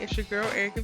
it's your girl Erika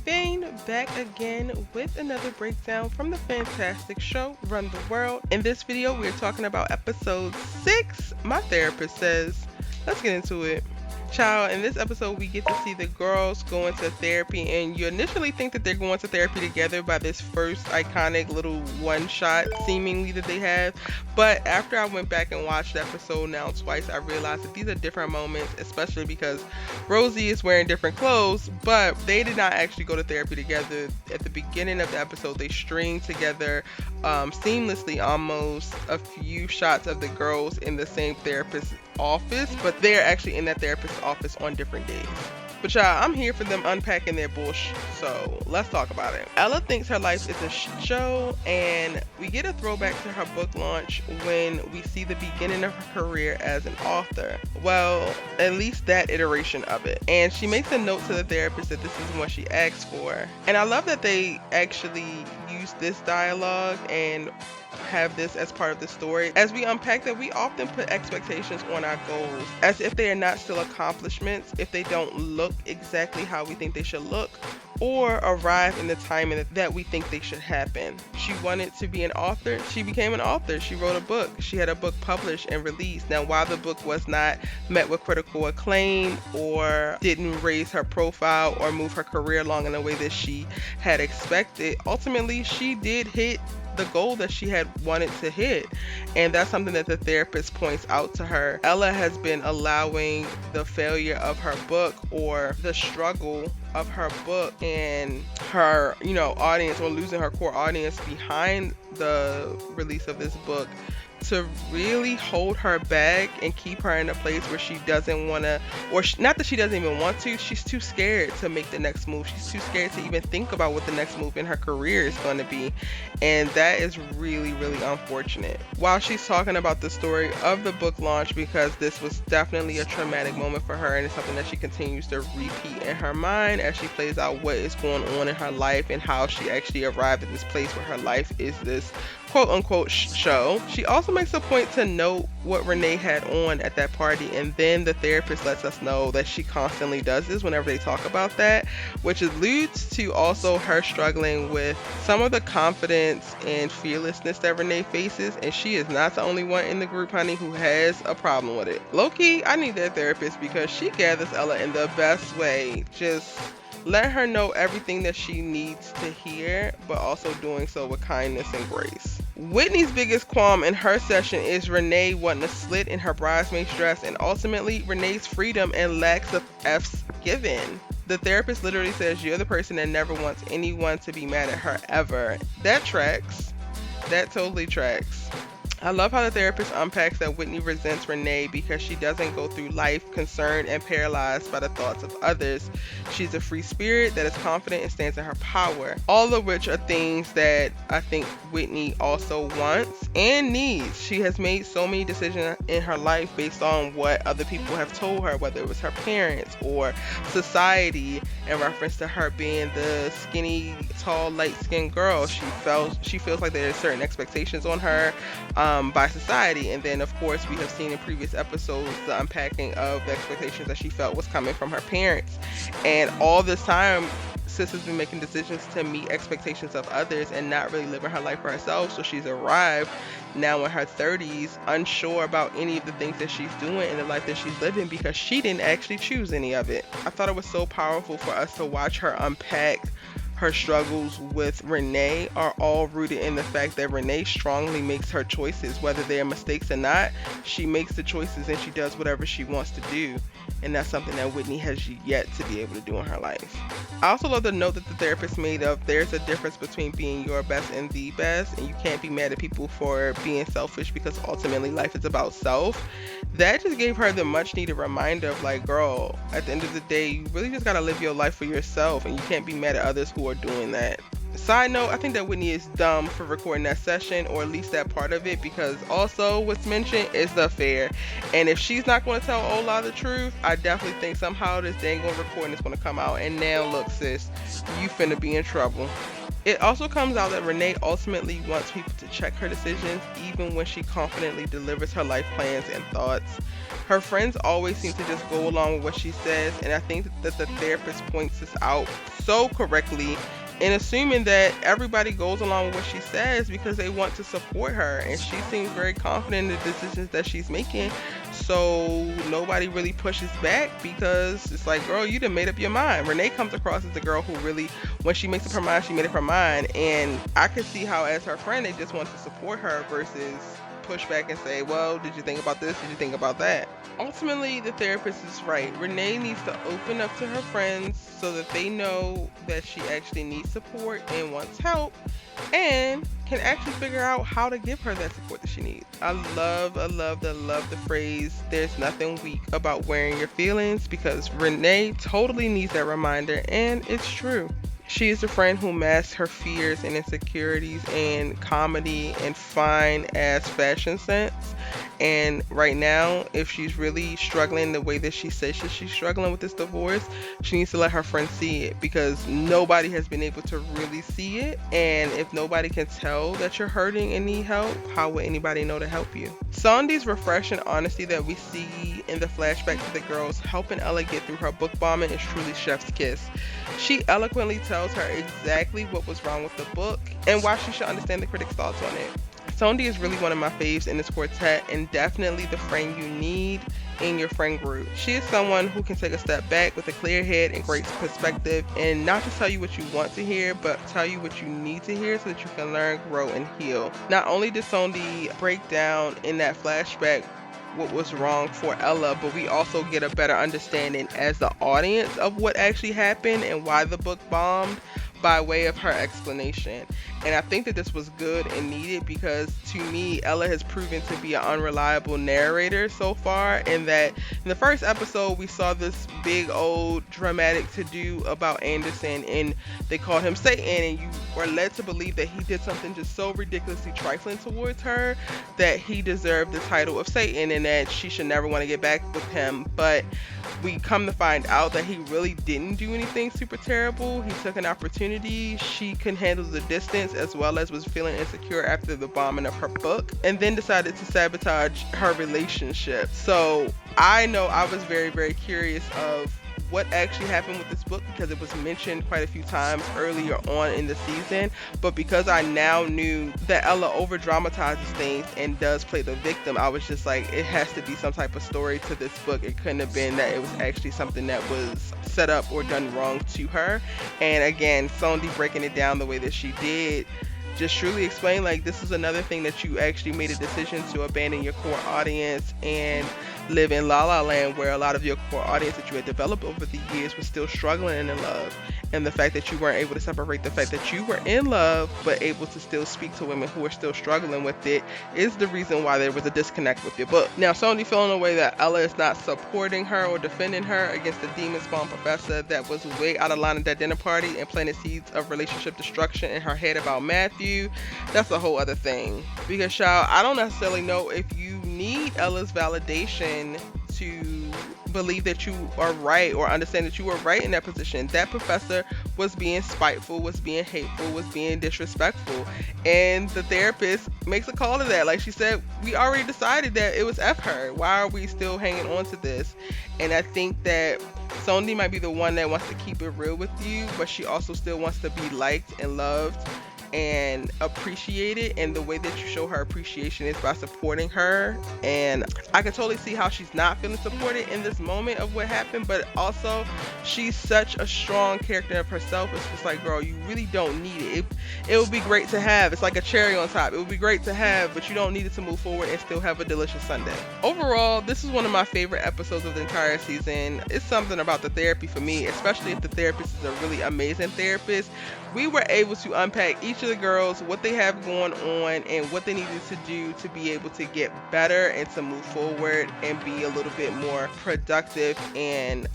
back again with another breakdown from the fantastic show Run the World. In this video, we're talking about episode 6, My Therapist Says. Let's get into it. Child, in this episode, we get to see the girls go into therapy, and you initially think that they're going to therapy together by this first iconic little one shot, seemingly, that they have. But after I went back and watched the episode now twice, I realized that these are different moments, especially because Rosie is wearing different clothes, but they did not actually go to therapy together. At the beginning of the episode, they stringed together seamlessly almost a few shots of the girls in the same therapist office, but they're actually in that therapist's office on different days. But y'all, I'm here for them unpacking their bullshit, so let's talk about it. Ella thinks her life is a show, and we get a throwback to her book launch when we see the beginning of her career as an author. Well, at least that iteration of it. And she makes a note to the therapist that this is what she asked for. And I love that they actually use this dialogue and have this as part of the story. As we unpack that, we often put expectations on our goals as if they are not still accomplishments, if they don't look exactly how we think they should look, or arrive in the timing that we think they should happen. She wanted to be an author. She became an author. She wrote a book. She had a book published and released. Now, while the book was not met with critical acclaim or didn't raise her profile or move her career along in a way that she had expected, ultimately she did hit the goal that she had wanted to hit, and that's something that the therapist points out to her. Ella has been allowing the failure of her book or the struggle of her book and her audience, or losing her core audience behind the release of this book, to really hold her back and keep her in a place where she doesn't want to, or not that she doesn't even want to, she's too scared to make the next move. She's too scared to even think about what the next move in her career is going to be. And that is really, really unfortunate. While she's talking about the story of the book launch, because this was definitely a traumatic moment for her, and it's something that she continues to repeat in her mind as she plays out what is going on in her life and how she actually arrived at this place where her life is this quote-unquote show. She also makes a point to note what Renee had on at that party, and then the therapist lets us know that she constantly does this whenever they talk about that, which alludes to also her struggling with some of the confidence and fearlessness that Renee faces, and she is not the only one in the group, honey, who has a problem with it. Low-key, I need that therapist because she gathers Ella in the best way. Just let her know everything that she needs to hear, but also doing so with kindness and grace. Whitney's biggest qualm in her session is Renee wanting a slit in her bridesmaid's dress, and ultimately Renee's freedom and lacks of F's given. The therapist literally says, "You're the person that never wants anyone to be mad at her ever." That tracks. That totally tracks. I love how the therapist unpacks that Whitney resents Renee because she doesn't go through life concerned and paralyzed by the thoughts of others. She's a free spirit that is confident and stands in her power. All of which are things that I think Whitney also wants and needs. She has made so many decisions in her life based on what other people have told her, whether it was her parents or society, in reference to her being the skinny, tall, light-skinned girl. She feels like there are certain expectations on her by society, and then of course we have seen in previous episodes the unpacking of the expectations that she felt was coming from her parents. And all this time, sis has been making decisions to meet expectations of others and not really living her life for herself. So she's arrived now in her 30s unsure about any of the things that she's doing in the life that she's living because she didn't actually choose any of it. I thought it was so powerful for us to watch her unpack her struggles with Renee are all rooted in the fact that Renee strongly makes her choices, whether they're mistakes or not. She makes the choices and she does whatever she wants to do. And that's something that Whitney has yet to be able to do in her life. I also love the note that the therapist made of there's a difference between being your best and the best, and you can't be mad at people for being selfish because ultimately life is about self. That just gave her the much needed reminder of like, girl, at the end of the day, you really just gotta live your life for yourself, and you can't be mad at others who are doing that. Side note, I think that Whitney is dumb for recording that session, or at least that part of it, because also what's mentioned is the affair. And if she's not going to tell Ola the truth, I definitely think somehow this dang on recording is going to come out. And now look, sis, you finna be in trouble. It also comes out that Renee ultimately wants people to check her decisions even when she confidently delivers her life plans and thoughts. Her friends always seem to just go along with what she says, and I think that the therapist points this out so correctly in assuming that everybody goes along with what she says because they want to support her, and she seems very confident in the decisions that she's making. So nobody really pushes back because it's like, girl, you done made up your mind. Renee comes across as the girl who really, when she makes up her mind, she made up her mind. And I could see how, as her friend, they just want to support her versus push back and say, well, did you think about this? Did you think about that? Ultimately, the therapist is right. Renee needs to open up to her friends so that they know that she actually needs support and wants help, and can actually figure out how to give her that support that she needs. I love the phrase, there's nothing weak about wearing your feelings, because Renee totally needs that reminder, and it's true. She is a friend who masks her fears and insecurities in comedy and fine ass fashion sense. And right now, if she's really struggling the way that she says that she's struggling with this divorce, she needs to let her friends see it, because nobody has been able to really see it. And if nobody can tell that you're hurting and need help, how would anybody know to help you? Sondi's refreshing honesty that we see in the flashback to the girls helping Ella get through her book bombing is truly chef's kiss. She eloquently tells her exactly what was wrong with the book and why she should understand the critics' thoughts on it. Sondi is really one of my faves in this quartet, and definitely the friend you need in your friend group. She is someone who can take a step back with a clear head and great perspective, and not just tell you what you want to hear, but tell you what you need to hear so that you can learn, grow, and heal. Not only did Sondi break down in that flashback what was wrong for Ella, but we also get a better understanding as the audience of what actually happened and why the book bombed by way of her explanation. And I think that this was good and needed, because to me, Ella has proven to be an unreliable narrator so far, in that in the first episode we saw this big old dramatic to-do about Anderson, and they called him Satan, and you were led to believe that he did something just so ridiculously trifling towards her that he deserved the title of Satan and that she should never want to get back with him. But we come to find out that he really didn't do anything super terrible. He took an opportunity. She couldn't handle the distance, as well as was feeling insecure after the bombing of her book, and then decided to sabotage her relationship. So I know I was very, very curious of what actually happened with this book, because it was mentioned quite a few times earlier on in the season, but because I now knew that Ella over dramatizes things and does play the victim, I was just like, it has to be some type of story to this book. It couldn't have been that it was actually something that was set up or done wrong to her. And again, Sondi breaking it down the way that she did just truly explain, like, this is another thing that you actually made a decision to abandon your core audience and live in La La Land, where a lot of your core audience that you had developed over the years was still struggling and in love. And the fact that you weren't able to separate the fact that you were in love but able to still speak to women who are still struggling with it is the reason why there was a disconnect with your book. Now, Sondi feeling a way that Ella is not supporting her or defending her against the demon spawn professor that was way out of line at that dinner party and planted seeds of relationship destruction in her head about Matthew, that's a whole other thing. Because, child, I don't necessarily know if you need Ella's validation to believe that you are right or understand that you were right in that position. That professor was being spiteful, was being hateful, was being disrespectful, and the therapist makes a call to that. Like she said, we already decided that it was F her. Why are we still hanging on to this? And I think that Sondi might be the one that wants to keep it real with you, but she also still wants to be liked and loved and appreciated, and the way that you show her appreciation is by supporting her. And I can totally see how she's not feeling supported in this moment of what happened, but also she's such a strong character of herself. It's just like, girl, you really don't need it. It would be great to have. It's like a cherry on top. It would be great to have, but you don't need it to move forward and still have a delicious Sunday. Overall, this is one of my favorite episodes of the entire season. It's something about the therapy for me, especially if the therapist is a really amazing therapist. We were able to unpack each of the girls, what they have going on, and what they needed to do to be able to get better and to move forward and be a little bit more productive and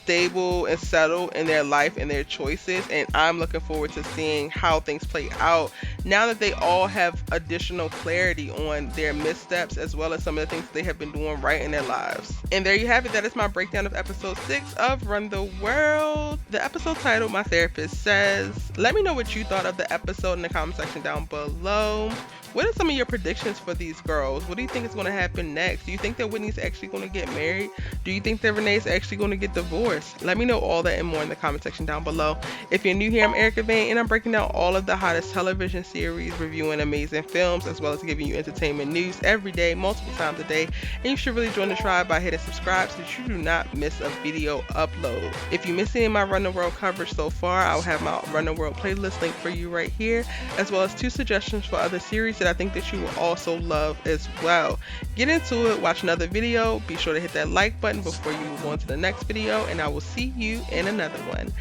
stable and settled in their life and their choices, and I'm looking forward to seeing how things play out now that they all have additional clarity on their missteps as well as some of the things they have been doing right in their lives. And there you have it. That is my breakdown of episode 6 of Run the World. The episode title, My Therapist Says. Let me know what you thought of the episode in the comment section down below. What are some of your predictions for these girls? What do you think is going to happen next? Do you think that Whitney's actually going to get married? Do you think that Renee's actually going to get divorced? Let me know all that and more in the comment section down below. If you're new here, I'm Erika and I'm breaking down all of the hottest television series, reviewing amazing films, as well as giving you entertainment news every day, multiple times a day. And you should really join the tribe by hitting subscribe so that you do not miss a video upload. If you miss any of my Run the World coverage so far, I'll have my Run the World playlist link for you right here, as well as 2 suggestions for other series that I think that you will also love as well. Get into it, watch another video, be sure to hit that like button before you move on to the next video, and I will see you in another one.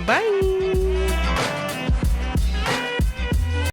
Bye!